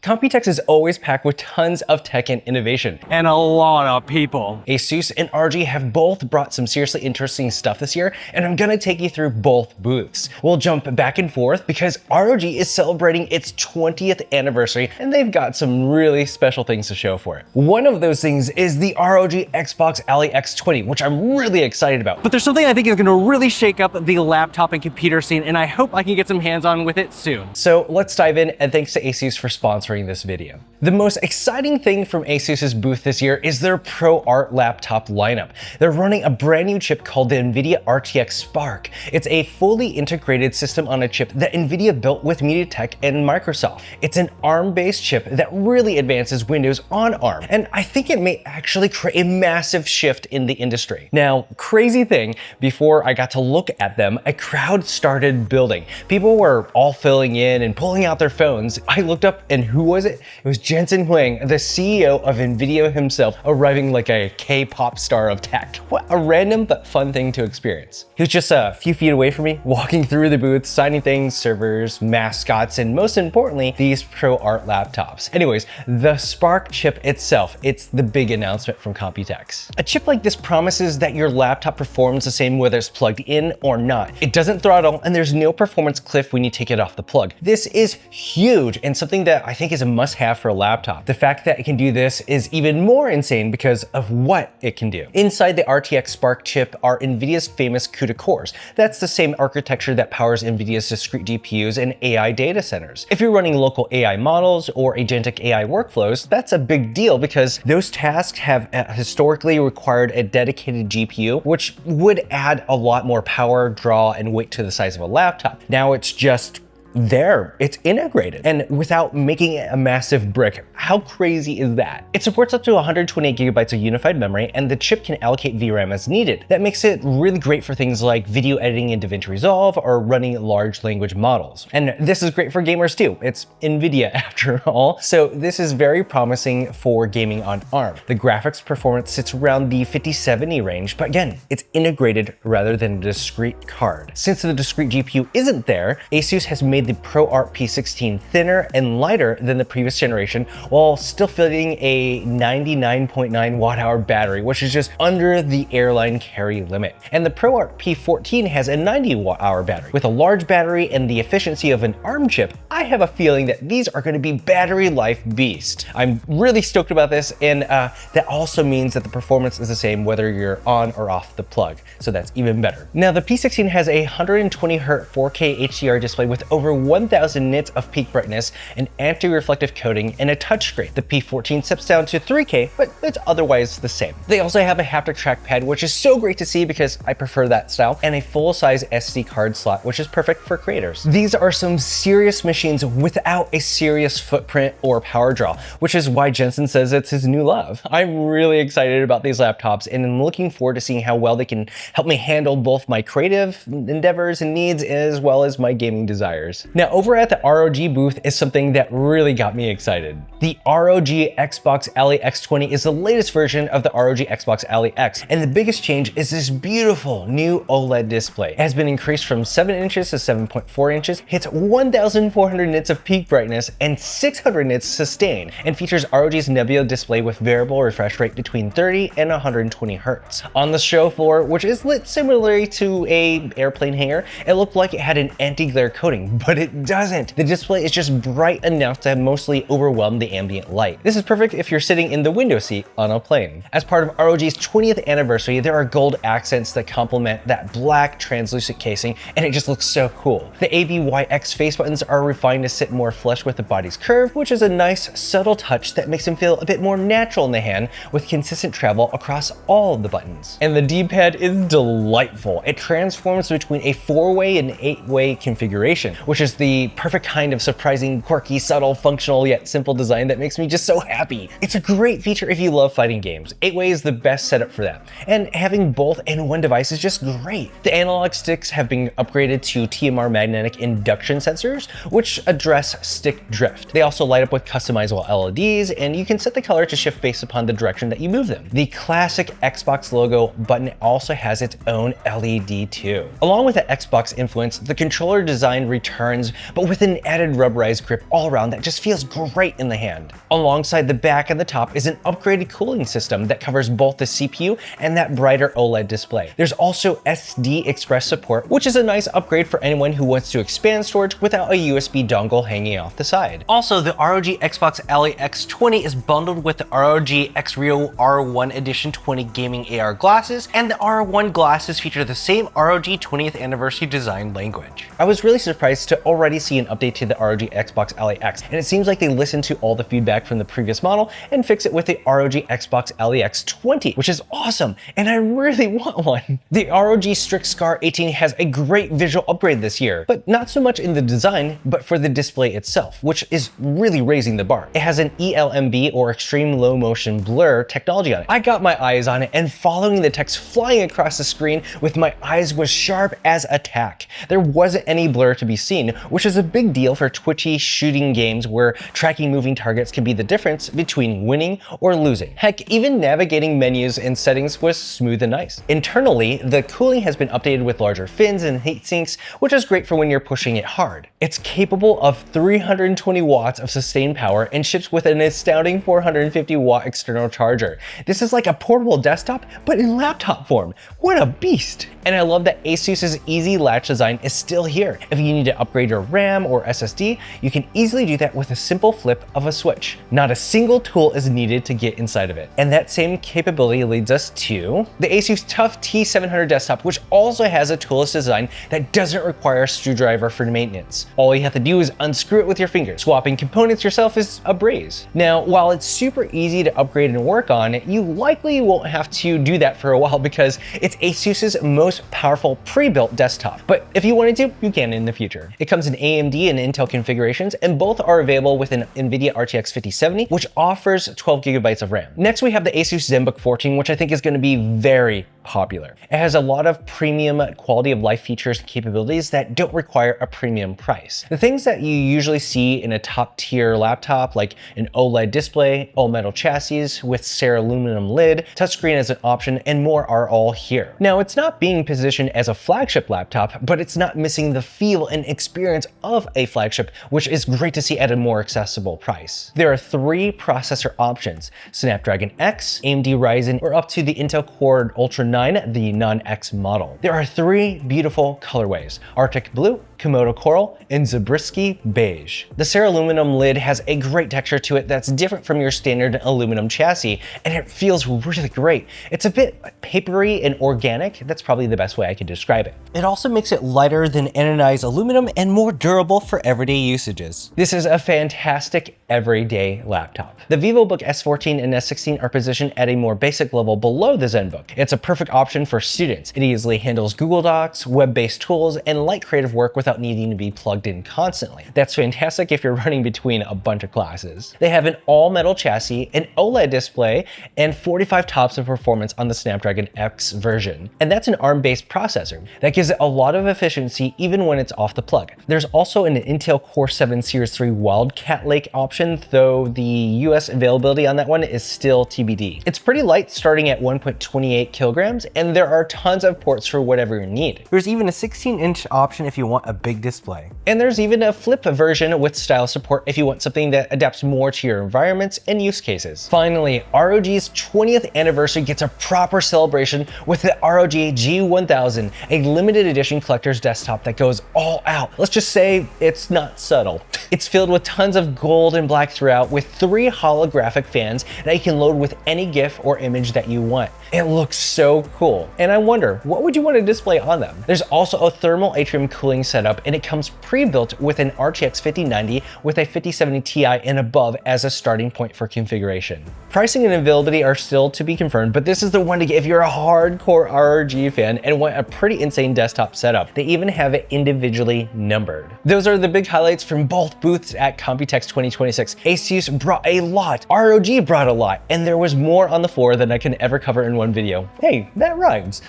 COMPUTEX is always packed with tons of tech and innovation. And a lot of people. ASUS and ROG have both brought some seriously interesting stuff this year, and I'm gonna take you through both booths. We'll jump back and forth because ROG is celebrating its 20th anniversary, and they've got some really special things to show for it. One of those things is the ROG Xbox Ally X 20, which I'm really excited about. But there's something I think is gonna really shake up the laptop and computer scene, and I hope I can get some hands-on with it soon. So let's dive in, and thanks to ASUS for sponsoring this video. The most exciting thing from ASUS's booth this year is their ProArt laptop lineup. They're running a brand new chip called the Nvidia RTX Spark. It's a fully integrated system on a chip that Nvidia built with MediaTek and Microsoft. It's an ARM-based chip that really advances Windows on ARM, and I think it may actually create a massive shift in the industry. Now, crazy thing, before I got to look at them, a crowd started building. People were all filling in and pulling out their phones. I looked up, and who was it? It was Jensen Huang, the CEO of Nvidia himself, arriving like a K-pop star of tech. What a random but fun thing to experience. He was just a few feet away from me, walking through the booth, signing things, servers, mascots, and most importantly, these ProArt laptops. Anyways, the Spark chip itself, it's the big announcement from COMPUTEX. A chip like this promises that your laptop performs the same whether it's plugged in or not. It doesn't throttle, and there's no performance cliff when you take it off the plug. This is huge and something that I think is a must-have for a laptop. The fact that it can do this is even more insane because of what it can do. Inside the RTX Spark chip are Nvidia's famous CUDA cores. That's the same architecture that powers Nvidia's discrete GPUs and AI data centers. If you're running local AI models or agentic AI workflows, that's a big deal because those tasks have historically required a dedicated GPU, which would add a lot more power, draw, and weight to the size of a laptop. Now it's just there, it's integrated, and without making it a massive brick. How crazy is that? It supports up to 128 gigabytes of unified memory, and the chip can allocate VRAM as needed. That makes it really great for things like video editing in DaVinci Resolve or running large language models. And this is great for gamers too. It's Nvidia after all. So this is very promising for gaming on ARM. The graphics performance sits around the 5070 range, but again, it's integrated rather than a discrete card. Since the discrete GPU isn't there, ASUS has made the ProArt P16 thinner and lighter than the previous generation while still fitting a 99.9 watt-hour battery, which is just under the airline carry limit. And the ProArt P14 has a 90 watt-hour battery. With a large battery and the efficiency of an ARM chip, I have a feeling that these are going to be battery life beasts. I'm really stoked about this, and that also means that the performance is the same whether you're on or off the plug, so that's even better. Now, the P16 has a 120Hz 4K HDR display with over 1000 nits of peak brightness, an anti-reflective coating, and a touchscreen. The P14 steps down to 3K, but it's otherwise the same. They also have a haptic trackpad, which is so great to see because I prefer that style, and a full-size SD card slot, which is perfect for creators. These are some serious machines without a serious footprint or power draw, which is why Jensen says it's his new love. I'm really excited about these laptops, and I'm looking forward to seeing how well they can help me handle both my creative endeavors and needs as well as my gaming desires. Now, over at the ROG booth is something that really got me excited. The ROG Xbox Ally X 20 is the latest version of the ROG Xbox Ally X, and the biggest change is this beautiful new OLED display. It has been increased from 7 inches to 7.4 inches, hits 1400 nits of peak brightness and 600 nits sustain, and features ROG's Nebula display with variable refresh rate between 30 and 120 Hz. On the show floor, which is lit similarly to an airplane hangar, it looked like it had an anti-glare coating, but it doesn't. The display is just bright enough to mostly overwhelm the ambient light. This is perfect if you're sitting in the window seat on a plane. As part of ROG's 20th anniversary, there are gold accents that complement that black translucent casing, and it just looks so cool. The ABYX face buttons are refined to sit more flush with the body's curve, which is a nice, subtle touch that makes them feel a bit more natural in the hand with consistent travel across all of the buttons. And the D-pad is delightful. It transforms between a 4-way and 8-way configuration, which is the perfect kind of surprising, quirky, subtle, functional, yet simple design that makes me just so happy. It's a great feature if you love fighting games. 8-way is the best setup for that. And having both in one device is just great. The analog sticks have been upgraded to TMR magnetic induction sensors, which address stick drift. They also light up with customizable LEDs, and you can set the color to shift based upon the direction that you move them. The classic Xbox logo button also has its own LED too. Along with the Xbox influence, the controller design returned turns, but with an added rubberized grip all around that just feels great in the hand. Alongside the back and the top is an upgraded cooling system that covers both the CPU and that brighter OLED display. There's also SD Express support, which is a nice upgrade for anyone who wants to expand storage without a USB dongle hanging off the side. Also, the ROG Xbox Ally X 20 is bundled with the ROG X Rio R1 Edition 20 gaming AR glasses, and the R1 glasses feature the same ROG 20th anniversary design language. I was really surprised to already see an update to the ROG Xbox Ally X, and it seems like they listened to all the feedback from the previous model and fix it with the ROG Xbox Ally X 20, which is awesome, and I really want one. The ROG Strix Scar 18 has a great visual upgrade this year, but not so much in the design, but for the display itself, which is really raising the bar. It has an ELMB or extreme low motion blur technology on it. I got my eyes on it, and following the text flying across the screen with my eyes was sharp as a tack. There wasn't any blur to be seen, which is a big deal for twitchy shooting games where tracking moving targets can be the difference between winning or losing. Heck, even navigating menus and settings was smooth and nice. Internally, the cooling has been updated with larger fins and heat sinks, which is great for when you're pushing it hard. It's capable of 320 watts of sustained power and ships with an astounding 450 watt external charger. This is like a portable desktop, but in laptop form. What a beast! And I love that ASUS's easy latch design is still here. If you need to upgrade your RAM or SSD, you can easily do that with a simple flip of a switch. Not a single tool is needed to get inside of it. And that same capability leads us to the ASUS TUF T700 desktop, which also has a toolless design that doesn't require a screwdriver for maintenance. All you have to do is unscrew it with your fingers. Swapping components yourself is a breeze. Now, while it's super easy to upgrade and work on, you likely won't have to do that for a while because it's ASUS's most powerful pre-built desktop. But if you wanted to, you can in the future. It comes in AMD and Intel configurations, and both are available with an Nvidia RTX 5070, which offers 12 gigabytes of RAM. Next, we have the ASUS Zenbook 14, which I think is going to be very popular. It has a lot of premium quality of life features and capabilities that don't require a premium price. The things that you usually see in a top tier laptop, like an OLED display, all metal chassis with aluminum lid, touchscreen as an option, and more are all here. Now, it's not being positioned as a flagship laptop, but it's not missing the feel and experience of a flagship, which is great to see at a more accessible price. There are 3 processor options: Snapdragon X, AMD Ryzen, or up to the Intel Core Ultra 9, the non-X model. There are 3 beautiful colorways: Arctic Blue, Komodo Coral, and Zabriskie Beige. The aluminum lid has a great texture to it that's different from your standard aluminum chassis, and it feels really great. It's a bit papery and organic. That's probably the best way I could describe it. It also makes it lighter than anodized aluminum and more durable for everyday usages. This is a fantastic everyday laptop. The Vivobook S14 and S16 are positioned at a more basic level below the Zenbook. It's a perfect option for students. It easily handles Google Docs, web-based tools, and light creative work without needing to be plugged in constantly. That's fantastic if you're running between a bunch of classes. They have an all-metal chassis, an OLED display, and 45 TOPS of performance on the Snapdragon X version. And that's an ARM-based processor. That gives it a lot of efficiency even when it's off the plug. There's also an Intel Core 7 Series 3 Wildcat Lake option, though the US availability on that one is still TBD. It's pretty light, starting at 1.28 kilograms, and there are tons of ports for whatever you need. There's even a 16-inch option if you want a big display. And there's even a flip version with style support if you want something that adapts more to your environments and use cases. Finally, ROG's 20th anniversary gets a proper celebration with the ROG G1000, a limited edition collector's desktop that goes all out. Let's just say it's not subtle. It's filled with tons of gold and black throughout, with 3 holographic fans that you can load with any GIF or image that you want. It looks so cool. And I wonder, what would you want to display on them? There's also a thermal atrium cooling setup, and it comes pre-built with an RTX 5090 with a 5070 Ti and above as a starting point for configuration. Pricing and availability are still to be confirmed, but this is the one to get if you're a hardcore ROG fan and want a pretty insane desktop setup. They even have it individually numbered. Those are the big highlights from both booths at COMPUTEX 2026. ASUS brought a lot, ROG brought a lot, and there was more on the floor than I can ever cover in one video. Hey, that rhymes.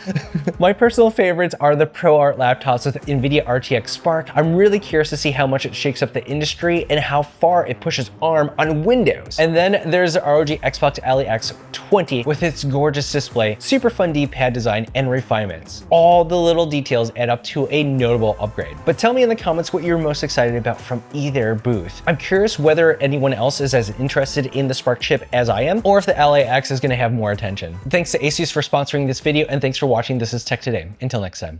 My personal favorites are the ProArt laptops with Nvidia RTX RTX Spark. I'm really curious to see how much it shakes up the industry and how far it pushes ARM on Windows. And then there's the ROG Xbox Ally X 20 with its gorgeous display, super fun D-pad design, and refinements. All the little details add up to a notable upgrade. But tell me in the comments what you're most excited about from either booth. I'm curious whether anyone else is as interested in the Spark chip as I am, or if the Ally X is going to have more attention. Thanks to ASUS for sponsoring this video, and thanks for watching. This is Tech Today. Until next time.